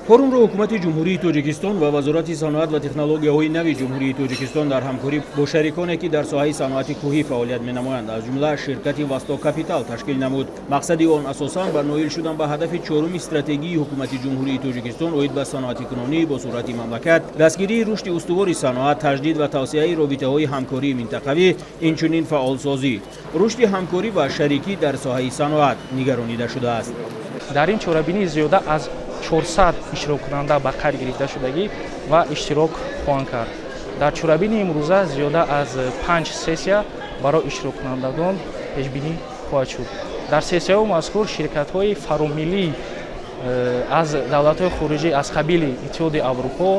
форумро ҳукумати ҷумҳурии тоҷикистон ва вазорати саноат ва технологияҳои нави ҷумҳурии тоҷикистон дар ҳамкорӣ бо шариконе ки дар соҳаи саноати кӯҳӣ фаъолият менамоянд аз ҷумла ширкати Васто Капитал ташкил намуд. мақсади он асосан ба ноил шудан ба ҳадафи чоруми стратегии ҳукумати ҷумҳурии тоҷикистон оид ба саноати кунонӣ бо сурати мамлакат, дастгирии рушди устувори саноат, таҷдид ва тавсеаи робитаҳои ҳамкории минтақавӣ, инчунин фаъолсозӣ, рушди ҳамкорӣ ва шарикӣ дар соҳаи саноат нигаронида шудааст. дар ин чорабинӣ зиёда аз 400 иштироккунанда ба қайд гирифта шудагӣ ва иштирок хоҳанд кард. дар чорабини имрӯза зиёда аз 5 сессия барои иштироккунандагон пешбинӣ хоҳад шуд. дар сессияҳои мазкур ширкатҳои фаромиллӣ аз давлатҳои хориҷӣ аз қабили иттиҳоди аврупо,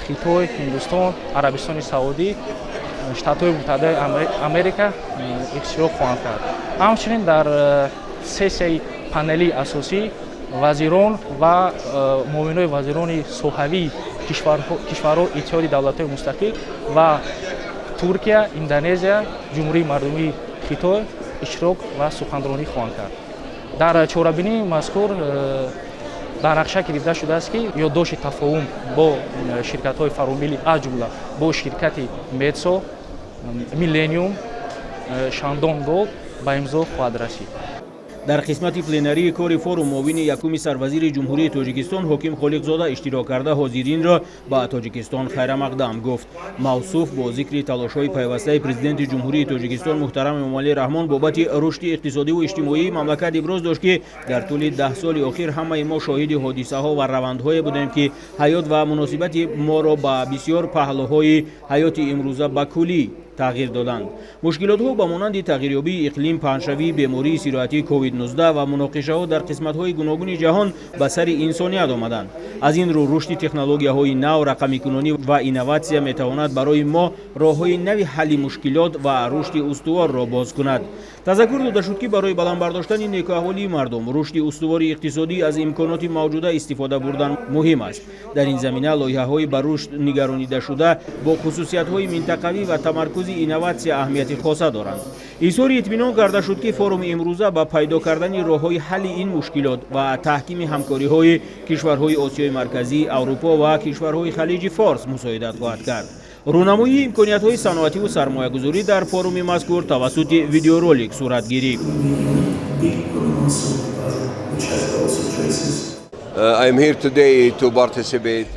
хитой, ҳиндустон, арабистони саудӣ, штатҳои муттаҳидаи америка иштирок хоҳанд кард. ҳамчунин дар сессияи панелии асосӣ вазирон ва муовинои вазирони соҳавии кишварҳо иттиҳоди давлатҳои мустақил ва Туркия, Индонезия, ҷумҳурии мардумии Хитой иштирок ва суханронӣ хоҳанд кард. дар чорабинии мазкур дар нақша гирифта шудааст ки ёддошти тафоҳум бо ширкатҳои фаромилӣ аз ҷумла бо ширкати Метсо, Миллениум, Шандон Голд ба имзо хоҳад расид. дар қисмати пленарии кори форум муовини якуми сарвазири ҷумҳурии тоҷикистон ҳоким холиқзода иштирок карда ҳозиринро ба тоҷикистон хайрамақдам гуфт. мавсуф бо зикри талошҳои пайвастаи президенти ҷумҳурии тоҷикистон муҳтарам эмомалӣ раҳмон бобати рушди иқтисодиву иҷтимоии мамлакат иброз дошт ки дар тӯли 10 соли охир ҳамаи мо шоҳиди ҳодисаҳо ва равандҳое будем ки ҳаёт ва муносибати моро ба бисёр паҳлӯҳои ҳаёти имрӯза ба куллӣ тағйир доданд. мушкилотҳо ба монанди тағйирёбии иқлим, паҳншавии бемории сироятии COVID-19 ва муноқишаҳо дар қисматҳои гуногуни ҷаҳон ба сари инсоният омаданд. аз ин рӯ рушди технологияҳои нав, рақамикунонӣ ва инноватсия метавонад барои мо роҳҳои нави ҳалли мушкилот ва рушди устуворро боз кунад. тазаккур дода шуд ки барои баландбардоштани некуаҳволии мардум рушди устувори иқтисодӣ аз имконоти мавҷуда истифода бурдан муҳим аст. дар ин замина лоиҳаҳои ба рушд нигаронидашуда бо хусусиятҳои минтақавӣ ва тамаркузи инноватсия аҳамияти хоса доранд. изҳори итминон карда шуд ки форуми имрӯза ба пайдо кардани роҳҳои ҳалли ин мушкилот ва таҳкими ҳамкориҳои кишварҳои осиёи марказӣ, аврупо ва кишварҳои халиҷи форс мусоидат хоҳад кард. рӯнамоии имкониятҳои саноативу сармоягузорӣ дар форуми мазкур тавассути видеоролик сурат гирифт.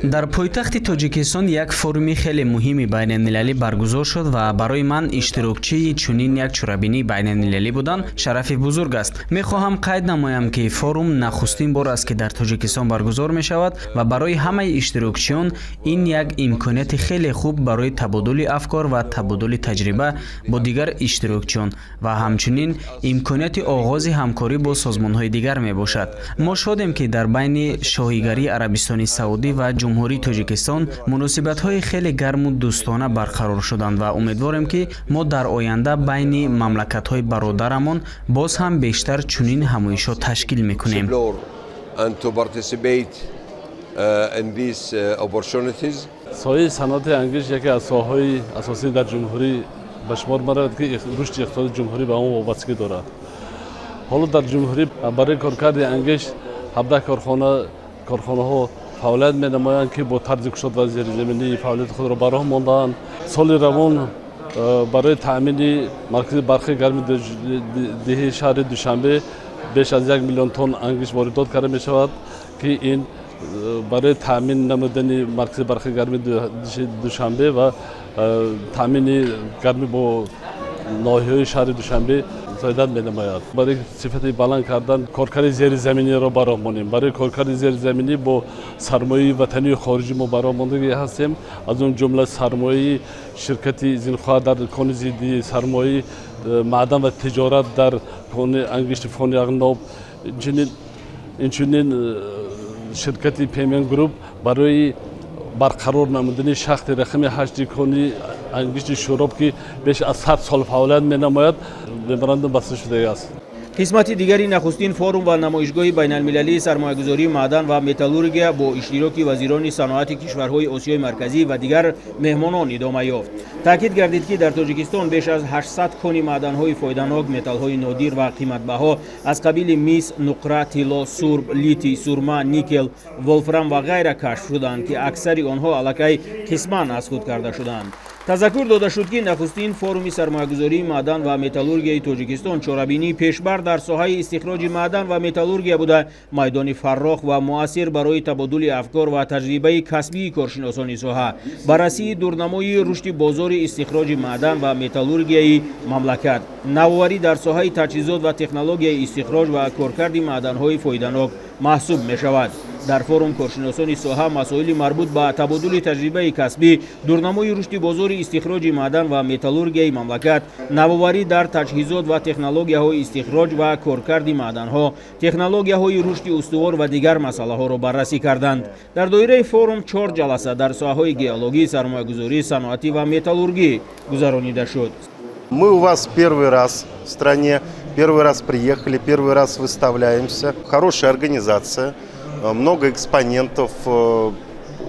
дар пойтахти тоҷикистон як форуми хеле муҳими байналмилалӣ баргузор шуд ва барои ман иштирокчии чунин як чорабинии байналмилалӣ будан шарафи бузург аст. мехоҳам қайд намоям ки форум нахустин бор аст ки дар тоҷикистон баргузор мешавад ва барои ҳамаи иштирокчиён ин як имконияти хеле хуб барои табодули афкор ва табодули таҷриба бо дигар иштирокчиён ва ҳамчунин имконияти оғози ҳамкорӣ бо созмонҳои дигар мебошад. мо шодем ки дар байни шоҳигарии Арабистони Саудӣ ва ҷумҳурии Тоҷикистон муносибатҳои хеле гарму дӯстона барқарор шуданд ва умедворем ки мо дар оянда байни мамлакатҳои бародарамон боз ҳам бештар чунин ҳамоишҳо ташкил мекунем. соҳаи саноати ангиш яке аз соҳаҳои асосӣ дар ҷумҳурӣ ба шумор меравад ки рушди иқтисоди ҷумҳурӣ ба он вобастагӣ дорад. ҳоло дар ҷумҳурӣ барои коркарди ангиш 17 корхонаҳо фаъолият менамоянд ки бо тарзи кушод ва зерзаминӣ фаъолияти худро ба роҳ мондаанд. соли равон барои таъмини маркази барқи гарми деҳаи шаҳри Душанбе беш аз 1 миллион тонн ангиш воридот карда мешавад ки ин барои таъмин намудани маркази барқи гарми Душанбе ва таъмини гарми бо ноҳияҳои шаҳри Душанбе зоида менамояд. барои сифати баланд кардан коркари зеризаминиро ба роҳ монем. барои коркари зеризаминӣ бо сармояи ватанию хориҷӣ мо ба роҳ мондагӣ ҳастем. аз он ҷумла сармояи ширкати зинхоҳа дар кони зидди сармояи маъдан ва тиҷорат дар кони ангишти фони ағноб, инчунин ширкати Payment Group барои барқарор намудани шахти рақами 8 кони ангишти шӯроб ки беш аз 100 сол фаъолият менамояд меморандум баста шудааст. қисмати дигари нахустин форум ва намоишгоҳи байналмилалии сармоягузории маъдан ва металлургия бо иштироки вазирони саноати кишварҳои осиёи марказӣ ва дигар меҳмонон идома ёфт. таъкид гардид ки дар тоҷикистон беш аз 800 кони маъданҳои фоиданок, металлҳои нодир ва қиматбаҳо аз қабили мис, нуқра, тилло, сурб, литий, сурма, никел, волфрам ва ғайра кашф шуданд ки аксари онҳо аллакай қисман аз худ карда шуданд. тазаккур дода шуд ки нахустин форуми сармоягузории маъдан ва металлургияи тоҷикистон чорабинии пешбар дар соҳаи истихроҷи маъдан ва металлургия буда майдони фаррох ва муассир барои табодули афкор ва таҷрибаи касбии коршиносони соҳа, баррасии дурнамои рушди бозори истихроҷи маъдан ва металлургияи мамлакат, навоварӣ дар соҳаи таҷҳизот ва технологияи истихроҷ ва коркарди маъданҳои фоиданок маҳсуб мешавад. дар форум коршиносони соҳа масоили марбут ба табодули таҷрибаи касбӣ, дурнамои рушди бозори истихроҷи маъдан ва металлургияи мамлакат, навоварӣ дар таҷҳизот ва технологияҳои истихроҷ ва коркарди маъданҳо, технологияҳои рушди устувор ва дигар масъалаҳоро баррасӣ карданд. дар доираи форум 4 ҷаласа дар соҳаҳои геологӣ, сармоягузорӣ, саноатӣ ва металлургӣ гузаронида шуд. Мы у вас первый раз в стране, первый раз приехали, первый раз выставляемся. Хорошая организация, много экспонентов,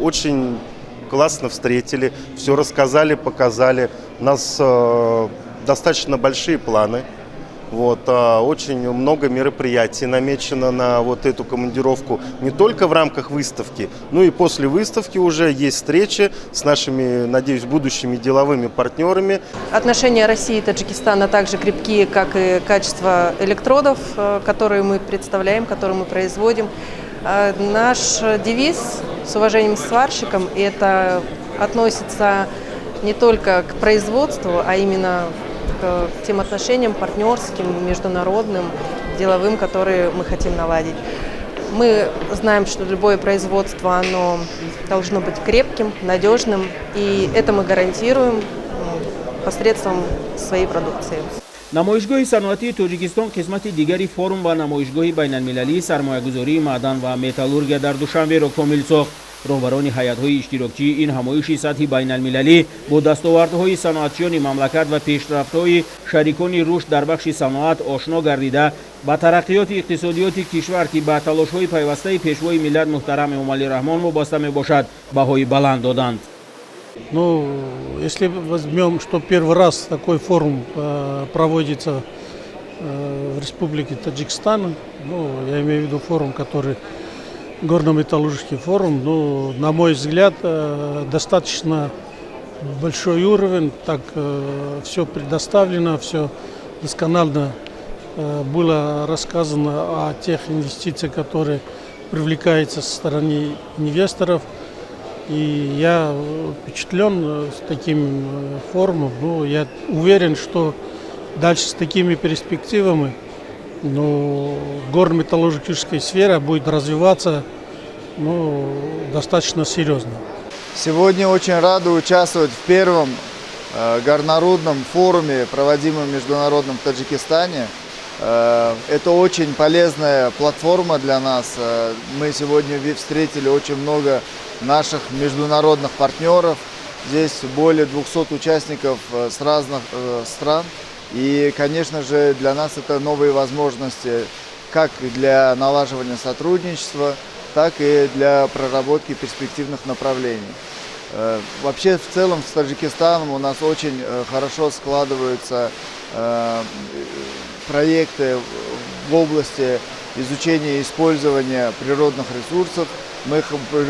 очень классно встретили, все рассказали, показали. У нас достаточно большие планы. Очень много мероприятий намечено на эту командировку. Не только в рамках выставки, но и после выставки уже есть встречи с нашими, надеюсь, будущими деловыми партнерами. Отношения России и Таджикистана также крепкие, как и качество электродов, которые мы представляем, которые мы производим. Наш девиз с уважением к сварщикам, это относится не только к производству, а именно к тем отношениям партнерским, международным, деловым, которые мы хотим наладить. Мы знаем, что любое производство, оно должно быть крепким, надежным, и это мы гарантируем посредством своей продукции. намоишгоҳи саноатии тоҷикистон қисмати дигари форум ва намоишгоҳи байналмилалии сармоягузории маъдан ва металлургия дар душанберо комил сохт. роҳбарони ҳайатҳои иштирокчии ин ҳамоиши сатҳи байналмилалӣ бо дастовардҳои саноатчиёни мамлакат ва пешрафтҳои шарикони рушд дар бахши саноат ошно гардида ба тараққиёти иқтисодиёти кишвар ки ба талошҳои пайвастаи пешвои миллат муҳтарам Эмомалӣ Раҳмон вобаста мебошад, баҳои баланд доданд. Если возьмем, что первый раз такой форум проводится в Республике Таджикистан, я имею в виду форум, который горно-металлургический форум, на мой взгляд, достаточно большой уровень, так все предоставлено, все досконально было рассказано о тех инвестициях, которые привлекаются со стороны инвесторов. И я впечатлен с таким форумом. Я уверен, что дальше с такими перспективами горно-металлургическая сфера будет развиваться достаточно серьезно. Сегодня очень рады участвовать в первом горнорудном форуме, проводимом международном в Таджикистане. Это очень полезная платформа для нас. Мы сегодня встретили очень много наших международных партнеров. Здесь более 200 участников с разных стран. И, конечно же, для нас это новые возможности как для налаживания сотрудничества, так и для проработки перспективных направлений. Вообще, в целом, с Таджикистаном у нас очень хорошо складываются проекты в области изучения и использования природных ресурсов. Мы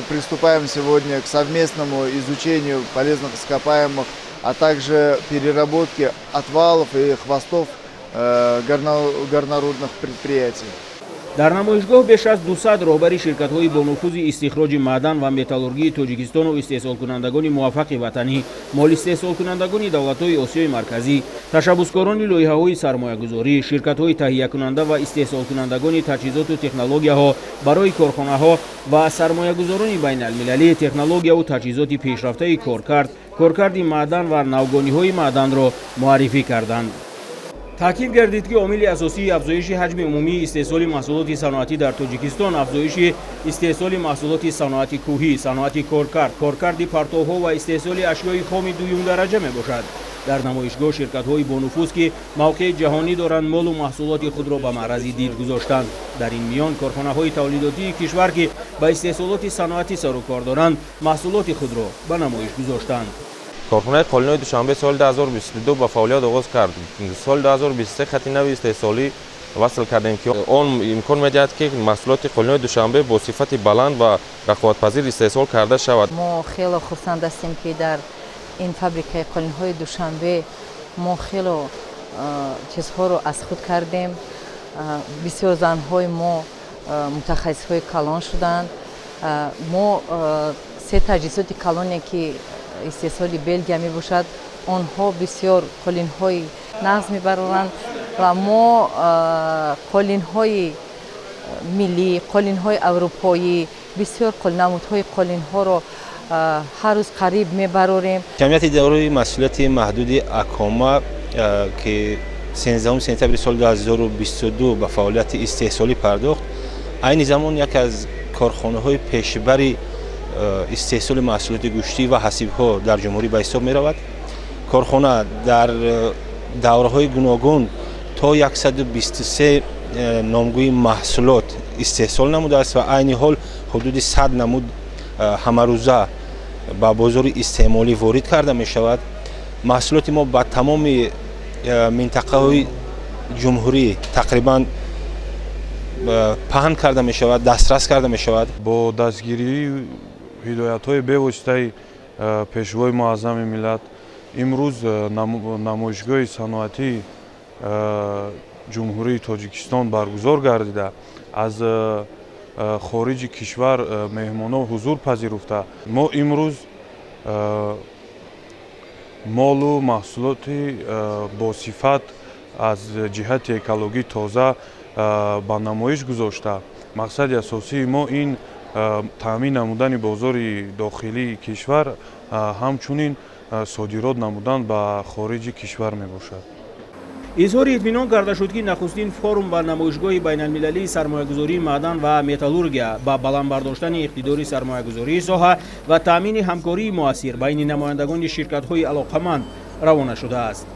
приступаем сегодня к совместному изучению полезных ископаемых, а также переработке отвалов и хвостов горнорудных предприятий. дар намоишгоҳ беш аз 200 роҳбари ширкатҳои бонуфузи истихроҷи маъдан ва металлургии тоҷикистону истеҳсолкунандагони муваффақи ватанӣ, молистеҳсолкунандагони давлатҳои осиёи марказӣ, ташаббускорони лоиҳаҳои сармоягузорӣ, ширкатҳои таҳиякунанда ва истеҳсолкунандагони таҷҳизоту технологияҳо барои корхонаҳо ва сармоягузорони байналмилалӣ технологияву таҷҳизоти пешрафтаи коркарди маъдан ва навгониҳои маъданро муаррифӣ карданд. таъкид гардид ки омили асосии афзоиши ҳаҷми умумии истеҳсоли маҳсулоти саноатӣ дар тоҷикистон афзоиши истеҳсоли маҳсулоти саноати кӯҳӣ, саноати коркарди партовҳо ва истеҳсоли ашёи хоми дуюмдараҷа мебошад. дар намоишгоҳ ширкатҳои бонуфуз ки мавқеи ҷаҳонӣ доранд молу маҳсулоти худро ба маърази дид гузоштанд. дар ин миён корхонаҳои тавлидотии кишвар ки ба истеҳсолоти саноатӣ сарукор доранд маҳсулоти худро ба намоиш гузоштанд. корхонаи қолинои душанбе соли 2022 ба фаъолият оғоз кард. соли 2023 хати нави истеҳсолӣ васл кардем ки он имкон медиҳад ки маҳсулоти қолинои душанбе бо сифати баланд ва рақобатпазир истеҳсол карда шавад. мо хело хурсанд ҳастем ки дар ин фабрикаи қолинҳои душанбе мо хело чизҳоро аз худ кардем. бисёр занҳои мо мутахассисҳои калон шуданд. мо се таҷҳизоти калоне ки истеҳсоли Белгия мебошад, онҳо бисёр қолинҳои нағз мебароранд ва мо қолинҳои миллӣ, қолинҳои аврупоӣ, бисёр намудҳои қолинҳоро ҳар рӯз қариб мебарорем. ҷамъияти идораи масъулияти маҳдуди Акома ки 13 сентябри соли 2022 ба фаъолияти истеҳсолӣ пардохт, айни замон яке аз корхонаҳои пешбари истеҳсоли маҳсулоти гӯшти ва ҳасибҳо дар ҷумҳурӣ ба ҳисоб меравад. корхона дар давраҳои гуногун то 123 номгӯи маҳсулот истеҳсол намудааст ва айни ҳол ҳудуди 100 намуд ҳамарӯза ба бозори истеъмолӣ ворид карда мешавад. маҳсулоти мо ба тамоми минтақаҳои ҷумҳурӣ тақрибан паҳн карда мешавад, дастрас карда мешавад. бо дастгирии ҳидоятҳои бевоситаи пешвои муаззами миллат имрӯз намоишгоҳи саноатии ҷумҳурии Тоҷикистон баргузор гардида аз хориҷи кишвар меҳмонон ҳузур пазируфта, мо имрӯз молу маҳсулоти босифат аз ҷиҳати экологӣ тоза ба намоиш гузошта. мақсади асосии мо ин таъмин намудани бозори дохилии кишвар ҳамчунин содирот намудан ба хориҷи кишвар мебошад. изҳори итминон карда шуд ки нахустин форум ва намоишгоҳи байналмилалии сармоягузории маъдан ва металлургия ба баландбардоштани иқтидори сармоягузории соҳа ва таъмини ҳамкории муассир байни намояндагони ширкатҳои алоқаманд равона шудааст.